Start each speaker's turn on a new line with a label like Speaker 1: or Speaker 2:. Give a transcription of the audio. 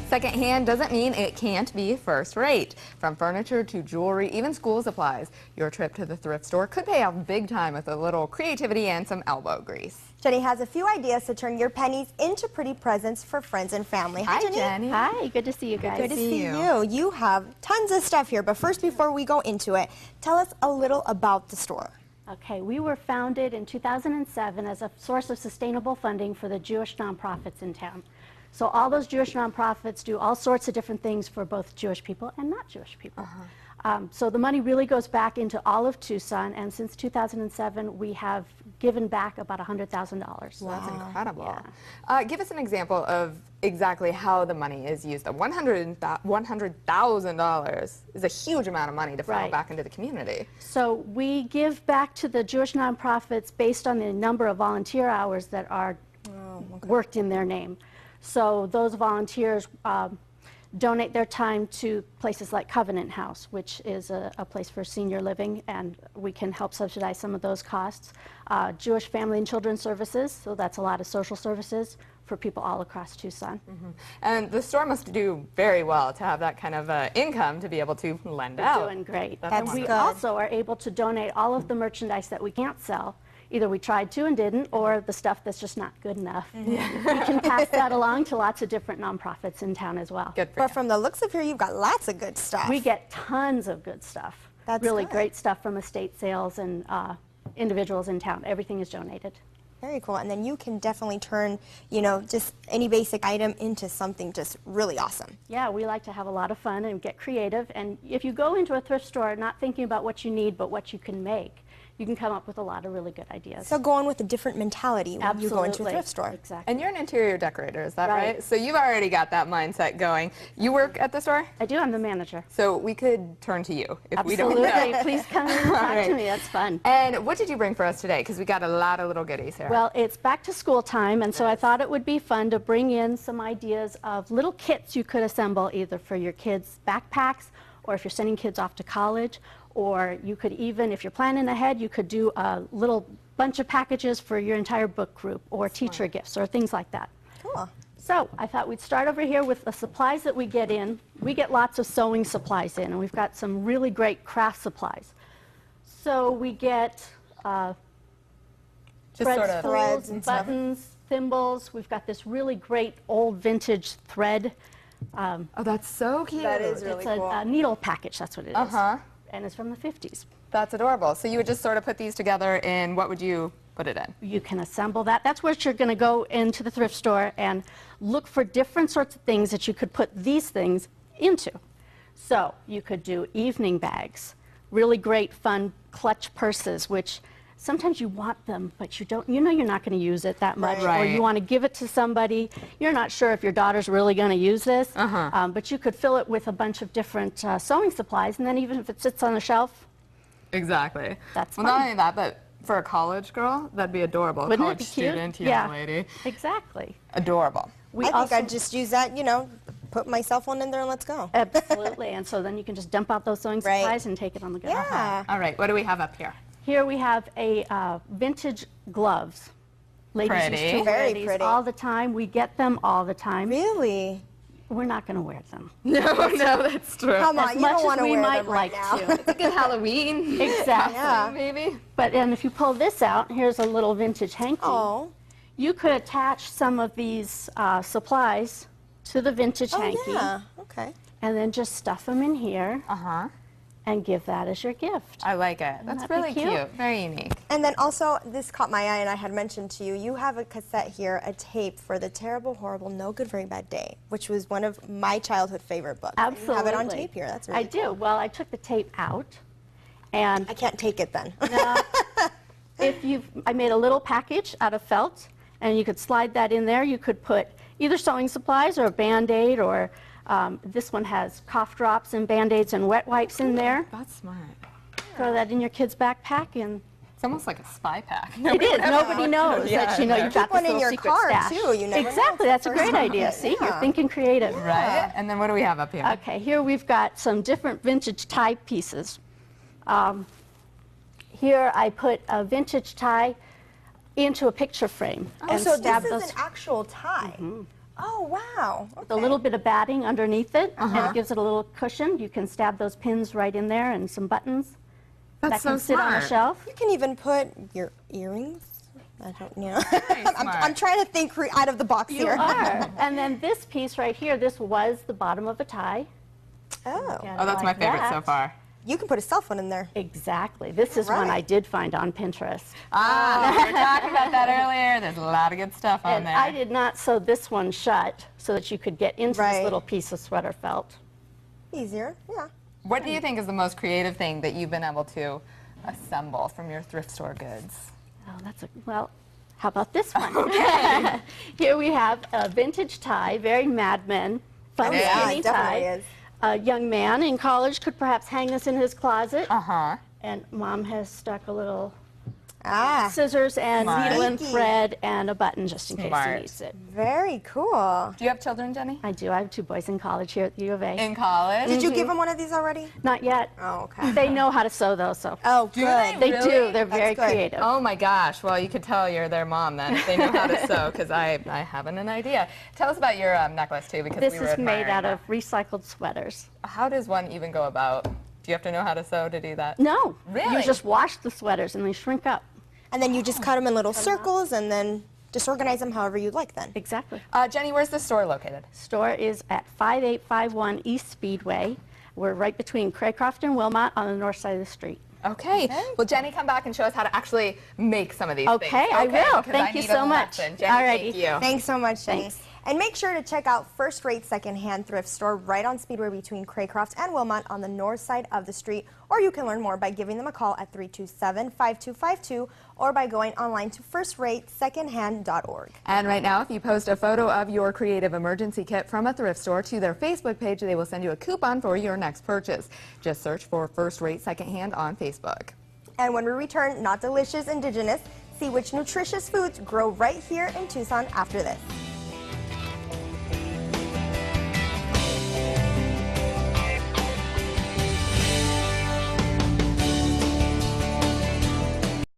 Speaker 1: Secondhand doesn't mean it can't be first rate. From furniture to jewelry, even school supplies, your trip to the thrift store could pay off big time with a little creativity and some elbow grease.
Speaker 2: Jenny has a few ideas to turn your pennies into pretty presents for friends and family. Hi, Jenny.
Speaker 3: Hi, good to see you guys.
Speaker 2: Good to see you. You have tons of stuff here, but first, before we go into it, tell us a little about the store.
Speaker 3: Okay, we were founded in 2007 as a source of sustainable funding for the Jewish nonprofits in town. So all those Jewish nonprofits do all sorts of different things for both Jewish people and not Jewish people. So the money really goes back into all of Tucson, and since 2007 we have given back about $100,000.
Speaker 1: Wow. That's incredible. Yeah. Give us an example of exactly how the money is used. $100,000 is a huge amount of money to funnel back into the community.
Speaker 3: So we give back to the Jewish nonprofits based on the number of volunteer hours that are worked in their name. So those volunteers donate their time to places like Covenant House, which is a place for senior living, and we can help subsidize some of those costs. Jewish Family and Children's Services, so that's a lot of social services for people all across Tucson.
Speaker 1: And the store must do very well to have that kind of income to be able to lend out.
Speaker 3: We're doing great.
Speaker 2: That's
Speaker 3: And we
Speaker 2: good.
Speaker 3: also are able to donate all of the merchandise that we can't sell. Either we tried to and didn't, or the stuff that's just not good enough. We can pass that along to lots of different nonprofits in town as well.
Speaker 1: Good for
Speaker 2: But
Speaker 1: you.
Speaker 2: from the looks of here, you've got lots of good stuff.
Speaker 3: We get tons of good stuff.
Speaker 2: That's
Speaker 3: really
Speaker 2: good.
Speaker 3: great stuff from estate sales and individuals in town. Everything is donated.
Speaker 2: Very cool. And then you can definitely turn, you know, just any basic item into something just really awesome.
Speaker 3: Yeah, we like to have a lot of fun and get creative. And if you go into a thrift store not thinking about what you need, but what you can make, you can come up with a lot of really good ideas.
Speaker 2: So go on with a different mentality when you go into a thrift store.
Speaker 3: Exactly.
Speaker 1: And you're an interior decorator, is that right? So you've already got that mindset going. You work at the store?
Speaker 3: I do. I'm the manager.
Speaker 1: So we could turn to you if we
Speaker 3: Absolutely.
Speaker 1: don't know.
Speaker 3: Please come in and talk to me. That's fun.
Speaker 1: And what did you bring for us today? Because we got a lot of little goodies here.
Speaker 3: Well, it's back to school time, and so I thought it would be fun to bring in some ideas of little kits you could assemble either for your kids' backpacks, or if you're sending kids off to college, or you could even, if you're planning ahead, you could do a little bunch of packages for your entire book group, or teacher gifts, or things like that.
Speaker 2: Cool.
Speaker 3: So I thought we'd start over here with the supplies that we get in. We get lots of sewing supplies in, and we've got some really great craft supplies. So we get
Speaker 1: Just sort of
Speaker 2: threads and stuff.
Speaker 3: buttons, thimbles. We've got this really great old vintage thread.
Speaker 1: Oh, that's so cute.
Speaker 2: That is really
Speaker 3: It's
Speaker 2: cool.
Speaker 3: a needle package, that's what it is.
Speaker 1: Uh-huh.
Speaker 3: And it's from the 50s.
Speaker 1: That's adorable. So you would just sort of put these together in, what would you put it in?
Speaker 3: You can assemble that. That's where you're going to go into the thrift store and look for different sorts of things that you could put these things into. So you could do evening bags, really great fun clutch purses, which sometimes you want them, but you don't, you know you're not going to use it that much, or you want to give it to somebody. You're not sure if your daughter's really going to use this, but you could fill it with a bunch of different sewing supplies, and then even if it sits on the shelf,
Speaker 1: Exactly.
Speaker 3: That's
Speaker 1: well,
Speaker 3: fun.
Speaker 1: not only that, but for a college girl, that'd be adorable.
Speaker 3: Wouldn't
Speaker 1: College
Speaker 3: it be cute?
Speaker 1: student, young
Speaker 3: Yeah.
Speaker 1: lady.
Speaker 3: Exactly.
Speaker 1: Adorable.
Speaker 3: We
Speaker 2: I think
Speaker 3: also,
Speaker 2: I'd just use that, you know, put my cell phone in there and let's go.
Speaker 3: absolutely, and so then you can just dump out those sewing supplies and take it on the go.
Speaker 2: Yeah.
Speaker 1: All right, what do we have up here?
Speaker 3: Here we have a vintage gloves. Ladies
Speaker 1: Pretty.
Speaker 3: used to wear
Speaker 2: Very
Speaker 3: these
Speaker 2: pretty.
Speaker 3: all the time. We get them all the time.
Speaker 2: Really?
Speaker 3: We're not going to wear them.
Speaker 1: No, that's true.
Speaker 2: Come on,
Speaker 3: As
Speaker 2: you
Speaker 3: much
Speaker 2: don't
Speaker 3: as
Speaker 2: want to
Speaker 3: we
Speaker 2: wear
Speaker 3: might
Speaker 2: them right
Speaker 3: like
Speaker 2: now.
Speaker 3: to.
Speaker 1: It's a good Halloween.
Speaker 3: Exactly.
Speaker 2: Yeah.
Speaker 1: Maybe.
Speaker 3: But and if you pull this out, here's a little vintage hanky.
Speaker 2: Oh.
Speaker 3: You could attach some of these supplies to the vintage
Speaker 2: Oh,
Speaker 3: hanky,
Speaker 2: yeah. Okay.
Speaker 3: and then just stuff them in here
Speaker 1: Uh-huh.
Speaker 3: and give that as your gift.
Speaker 1: I like it. That's
Speaker 3: that be
Speaker 1: really
Speaker 3: cute?
Speaker 1: cute. Very unique.
Speaker 2: And then also, this caught my eye, and I had mentioned to you, you have a cassette here, a tape for The Terrible, Horrible, No Good, Very Bad Day, which was one of my childhood favorite books. And
Speaker 3: Absolutely.
Speaker 2: you have it on tape here. That's really
Speaker 3: I do. Well, I took the tape out, and
Speaker 2: I can't take it then.
Speaker 3: I made a little package out of felt, and you could slide that in there. You could put either sewing supplies or a Band-Aid, or this one has cough drops and Band-Aids and wet wipes in there.
Speaker 1: That's smart.
Speaker 3: Throw that in your kid's backpack, and
Speaker 1: It's almost like a spy pack.
Speaker 3: it is. Nobody knows that you've got
Speaker 2: Keep one
Speaker 3: this
Speaker 2: in
Speaker 3: little
Speaker 2: your
Speaker 3: secret
Speaker 2: car,
Speaker 3: stash.
Speaker 2: too. You never know
Speaker 3: Exactly.
Speaker 2: if
Speaker 3: That's a
Speaker 2: it's the
Speaker 3: great
Speaker 2: first
Speaker 3: idea.
Speaker 2: one.
Speaker 3: See, you're
Speaker 2: Yeah.
Speaker 3: thinking creative.
Speaker 1: Right? And then what do we have up here?
Speaker 3: Okay, here we've got some different vintage tie pieces. Here I put a vintage tie into a picture frame
Speaker 2: Oh,
Speaker 3: and
Speaker 2: so this
Speaker 3: stabbed
Speaker 2: is
Speaker 3: those.
Speaker 2: an actual tie. Oh, wow.
Speaker 3: With a little bit of batting underneath it, and it gives it a little cushion. You can stab those pins right in there and some buttons.
Speaker 1: That's
Speaker 3: that can
Speaker 1: so
Speaker 3: sit on a
Speaker 1: smart.
Speaker 3: shelf.
Speaker 2: You can even put your earrings. I don't, you know.
Speaker 1: Very
Speaker 2: I'm trying to think out of the box
Speaker 3: You
Speaker 2: here.
Speaker 3: are. And then this piece right here, this was the bottom of a tie.
Speaker 2: Oh.
Speaker 3: Again,
Speaker 1: Oh, that's my
Speaker 3: like
Speaker 1: favorite
Speaker 3: that.
Speaker 1: so far.
Speaker 2: You can put a cell phone in there.
Speaker 3: Exactly. This is one I
Speaker 2: Right.
Speaker 3: did find on Pinterest.
Speaker 1: Ah, we were talking about that earlier. There's a lot of good stuff on
Speaker 3: And
Speaker 1: there.
Speaker 3: I did not sew this one shut so that you could get into
Speaker 2: Right.
Speaker 3: this little piece of sweater felt.
Speaker 2: Easier, yeah.
Speaker 1: What do you think is the most creative thing that you've been able to assemble from your thrift store goods?
Speaker 3: Oh, well, how about this one? Here we have a vintage tie, very Mad Men, fun
Speaker 1: It is.
Speaker 2: Yeah,
Speaker 3: skinny
Speaker 2: it definitely
Speaker 3: tie.
Speaker 2: is.
Speaker 3: A young man in college could perhaps hang this in his closet.
Speaker 1: Uh-huh.
Speaker 3: And Mom has stuck a little
Speaker 2: Ah,
Speaker 3: scissors and
Speaker 1: Smart.
Speaker 3: needle and
Speaker 2: Sneaky.
Speaker 3: thread and a button just in case
Speaker 1: Smart.
Speaker 3: he needs it.
Speaker 2: very cool.
Speaker 1: Do you have children, Jenny?
Speaker 3: I do. I have 2 boys in college here at the U of A.
Speaker 1: In college?
Speaker 2: Did you give them one of these already?
Speaker 3: Not yet.
Speaker 2: Oh, okay.
Speaker 3: They know how to sew though, so.
Speaker 2: Oh,
Speaker 1: Do
Speaker 2: good.
Speaker 3: They
Speaker 1: Really?
Speaker 3: do. They're very
Speaker 2: That's good.
Speaker 3: creative.
Speaker 1: Oh my gosh, well you could tell you're their mom then if they know how to sew, because I haven't an idea. Tell us about your necklace too, because
Speaker 3: This
Speaker 1: we were
Speaker 3: is made
Speaker 1: admiring
Speaker 3: out
Speaker 1: that.
Speaker 3: of recycled sweaters.
Speaker 1: How does one even go about? Do you have to know how to sew to do that?
Speaker 3: No.
Speaker 1: Really?
Speaker 3: You just wash the sweaters and they shrink up.
Speaker 2: And then you just cut them in little circles and then just organize them however you'd like then.
Speaker 3: Exactly.
Speaker 1: Jenny, where's the store located?
Speaker 3: Store is at 5851 East Speedway. We're right between Craycroft and Wilmot on the north side of the street.
Speaker 1: Okay. Well, Jenny, come back and show us how to actually make some of these things.
Speaker 3: Okay, I will.
Speaker 1: Because
Speaker 3: Thank
Speaker 1: I
Speaker 3: you
Speaker 1: need
Speaker 3: so
Speaker 1: a
Speaker 3: much.
Speaker 1: lesson. Jenny,
Speaker 3: Alrighty.
Speaker 1: thank you.
Speaker 2: Thanks so much, Jenny.
Speaker 3: Thanks.
Speaker 2: And make sure to check out First Rate Secondhand Thrift Store right on Speedway between Craycroft and Wilmot on the north side of the street. Or you can learn more by giving them a call at 327-5252 or by going online to firstratesecondhand.org.
Speaker 1: And right now, if you post a photo of your creative emergency kit from a thrift store to their Facebook page, they will send you a coupon for your next purchase. Just search for First Rate Secondhand on Facebook.
Speaker 2: And when we return, Not Delicious Indigenous, see which nutritious foods grow right here in Tucson after this.